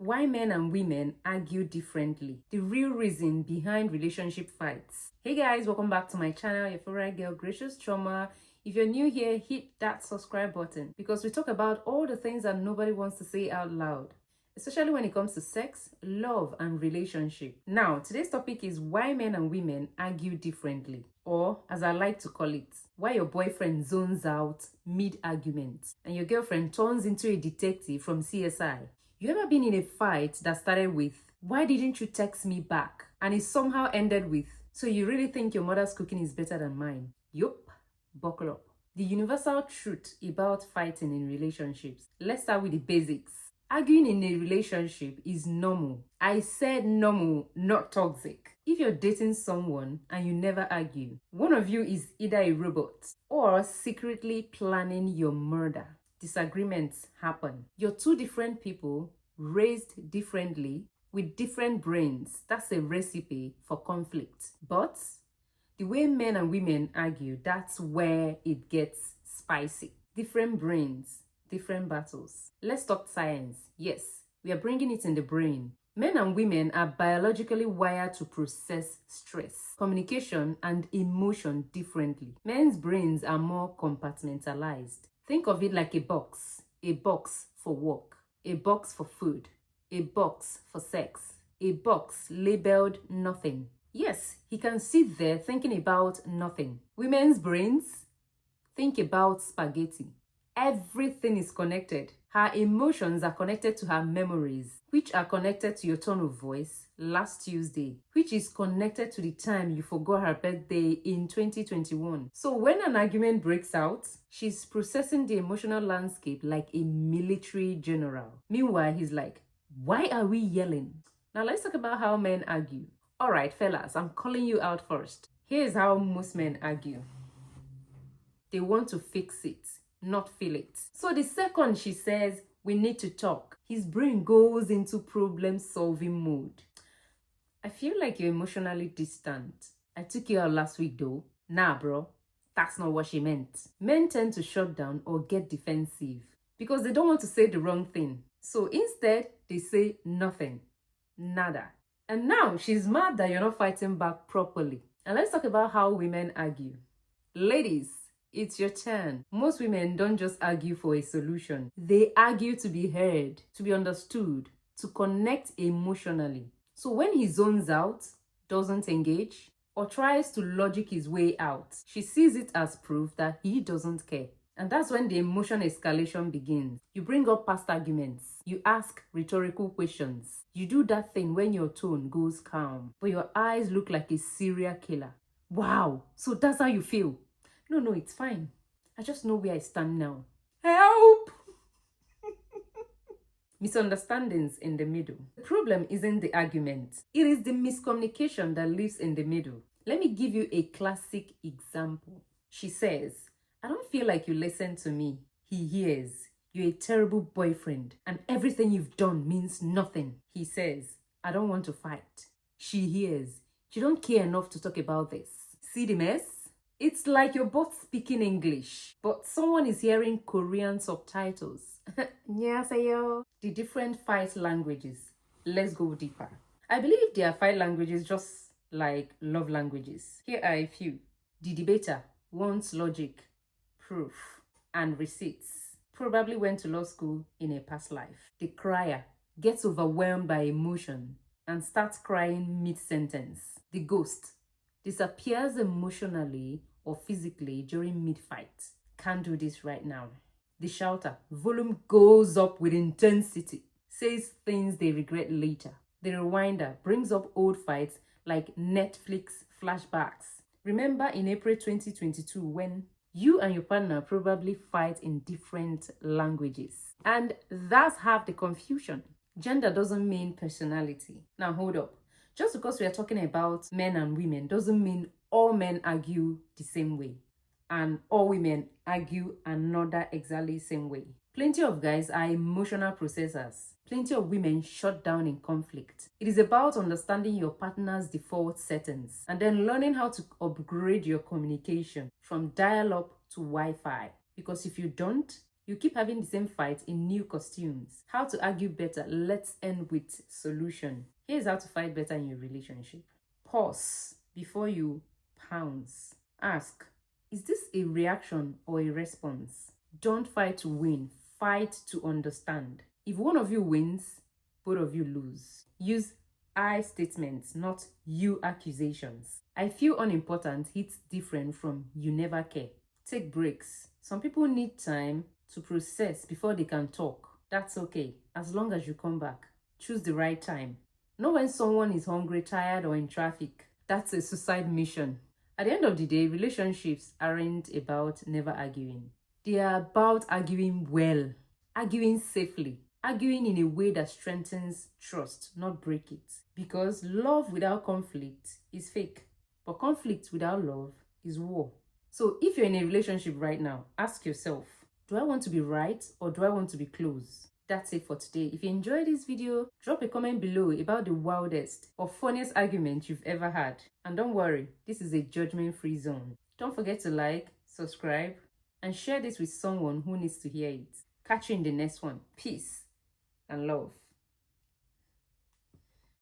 Why men and women argue differently. The real reason behind relationship fights. Hey guys, welcome back to my channel, your favorite girl, Gracious Choma. If you're new here, hit that subscribe button because we talk about all the things that nobody wants to say out loud, especially when it comes to sex, love, and relationship. Now, today's topic is why men and women argue differently, or as I like to call it, why your boyfriend zones out mid-argument and your girlfriend turns into a detective from CSI. You ever been in a fight that started with, "Why didn't you text me back?" and it somehow ended with, "So you really think your mother's cooking is better than mine?" Yup, buckle up. The universal truth about fighting in relationships. Let's start with the basics. Arguing in a relationship is normal. I said normal, not toxic. If you're dating someone and you never argue, one of you is either a robot or secretly planning your murder. Disagreements happen. You're two different people, raised differently, with different brains. That's a recipe for conflict. But the way men and women argue, that's where it gets spicy. Different brains, different battles. Let's talk science. Yes, we are bringing it in the brain. Men and women are biologically wired to process stress, communication, and emotion differently. Men's brains are more compartmentalized. Think of it like a box for work, a box for food, a box for sex, a box labeled nothing. Yes, he can sit there thinking about nothing. Women's brains think about spaghetti. Everything is connected. Her emotions are connected to her memories, which are connected to your tone of voice last Tuesday, which is connected to the time you forgot her birthday in 2021. So when an argument breaks out, she's processing the emotional landscape like a military general. Meanwhile, he's like, "Why are we yelling?" Now let's talk about how men argue. All right, fellas, I'm calling you out first. Here's how most men argue. They want to fix it, not feel it. So the second she says, "We need to talk," his brain goes into problem-solving mode. "I feel like you're emotionally distant. I took you out last week though." Nah, bro, that's not what she meant. Men tend to shut down or get defensive because they don't want to say the wrong thing. So instead, they say nothing, nada. And now she's mad that you're not fighting back properly. And let's talk about how women argue. Ladies, it's your turn. Most women don't just argue for a solution. They argue to be heard, to be understood, to connect emotionally. So when he zones out, doesn't engage, or tries to logic his way out, she sees it as proof that he doesn't care. And that's when the emotion escalation begins. You bring up past arguments. You ask rhetorical questions. You do that thing when your tone goes calm, but your eyes look like a serial killer. "Wow, so that's how you feel?" No, it's fine. I just know where I stand now. Help! Misunderstandings in the middle. The problem isn't the argument. It is the miscommunication that lives in the middle. Let me give you a classic example. She says, "I don't feel like you listen to me." He hears, "You're a terrible boyfriend and everything you've done means nothing." He says, "I don't want to fight." She hears, "You don't care enough to talk about this." See the mess? It's like you're both speaking English, but someone is hearing Korean subtitles. 안녕하세요. The different fight languages. Let's go deeper. I believe there are fight languages just like love languages. Here are a few. The debater wants logic, proof, and receipts. Probably went to law school in a past life. The crier gets overwhelmed by emotion and starts crying mid-sentence. The ghost disappears emotionally or physically during mid-fight. Can't do this right now. The shouter, volume goes up with intensity, says things they regret later. The rewinder brings up old fights like Netflix flashbacks. Remember in April 2022 when you and your partner probably fight in different languages. And that's half the confusion. Gender doesn't mean personality. Now hold up. Just because we are talking about men and women doesn't mean all men argue the same way and all women argue another exactly same way. Plenty of guys are emotional processors. Plenty of women shut down in conflict. It is about understanding your partner's default settings and then learning how to upgrade your communication from dial-up to Wi-Fi. Because if you don't, You keep having the same fight in new costumes. How to argue better? Let's end with solution. Here's how to fight better in your relationship. Pause before you pounce. Ask, is this a reaction or a response? Don't fight to win, fight to understand. If one of you wins, both of you lose. Use I statements, not you accusations. I feel unimportant hits different from you never care. Take breaks. Some people need time to process before they can talk. That's okay, as long as you come back. Choose the right time. Know when someone is hungry, tired, or in traffic. That's a suicide mission. At the end of the day, relationships aren't about never arguing. They are about arguing well, arguing safely, arguing in a way that strengthens trust, not break it. Because love without conflict is fake, but conflict without love is war. So if you're in a relationship right now, ask yourself, do I want to be right or do I want to be close? That's it for today. If you enjoyed this video, drop a comment below about the wildest or funniest argument you've ever had. And don't worry, this is a judgment-free zone. Don't forget to like, subscribe, and share this with someone who needs to hear it. Catch you in the next one. Peace and love.